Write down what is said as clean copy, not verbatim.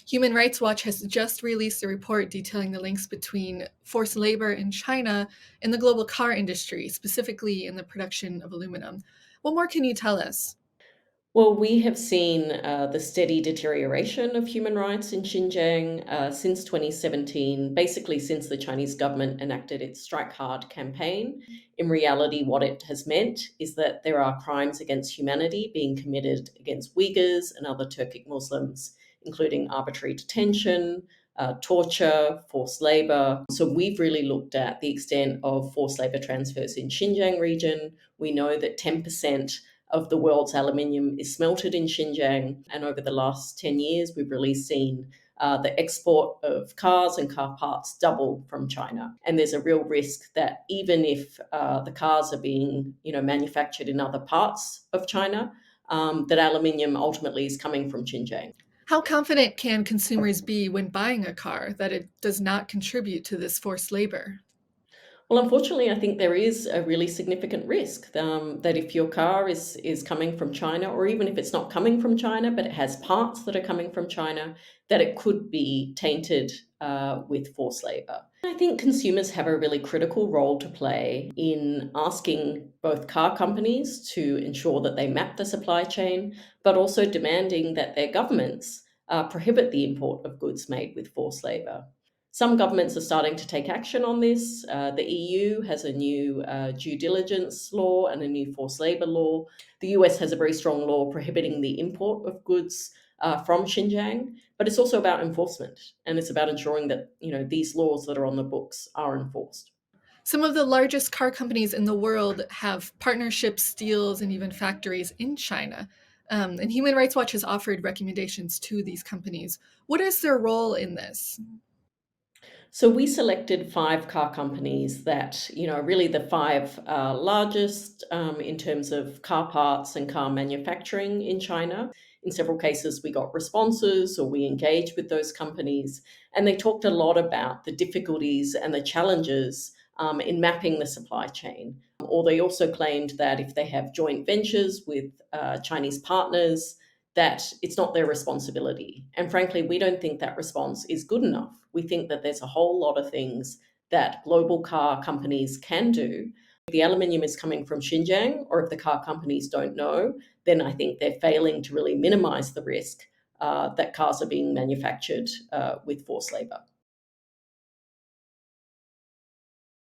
Human Rights Watch has just released a report detailing the links between forced labor in China and the global car industry, specifically in the production of aluminum. What more can you tell us? Well, we have seen the steady deterioration of human rights in Xinjiang since 2017, basically since the Chinese government enacted its Strike Hard campaign. In reality, what it has meant is that there are crimes against humanity being committed against Uyghurs and other Turkic Muslims, including arbitrary detention, torture, forced labor. So we've really looked at the extent of forced labor transfers in Xinjiang region. We know that 10% of the world's aluminium is smelted in Xinjiang. And over the last 10 years, we've really seen the export of cars and car parts double from China. And there's a real risk that even if the cars are being manufactured in other parts of China, that aluminium ultimately is coming from Xinjiang. How confident can consumers be when buying a car that it does not contribute to this forced labor? Well, unfortunately, I think there is a really significant risk that if your car is coming from China, or even if it's not coming from China, but it has parts that are coming from China, that it could be tainted with forced labor. I think consumers have a really critical role to play in asking both car companies to ensure that they map the supply chain, but also demanding that their governments prohibit the import of goods made with forced labor. Some governments are starting to take action on this. The EU has a new due diligence law and a new forced labor law. The US has a very strong law prohibiting the import of goods from Xinjiang, but it's also about enforcement, and it's about ensuring that these laws that are on the books are enforced. Some of the largest car companies in the world have partnerships, deals, and even factories in China. And Human Rights Watch has offered recommendations to these companies. What is their role in this? So we selected five car companies that, are really the five largest in terms of car parts and car manufacturing in China. In several cases, we got responses or we engaged with those companies, and they talked a lot about the difficulties and the challenges in mapping the supply chain. Or they also claimed that if they have joint ventures with Chinese partners, that it's not their responsibility. And frankly, we don't think that response is good enough. We think that there's a whole lot of things that global car companies can do. If the aluminium is coming from Xinjiang, or if the car companies don't know, then I think they're failing to really minimize the risk that cars are being manufactured with forced labor.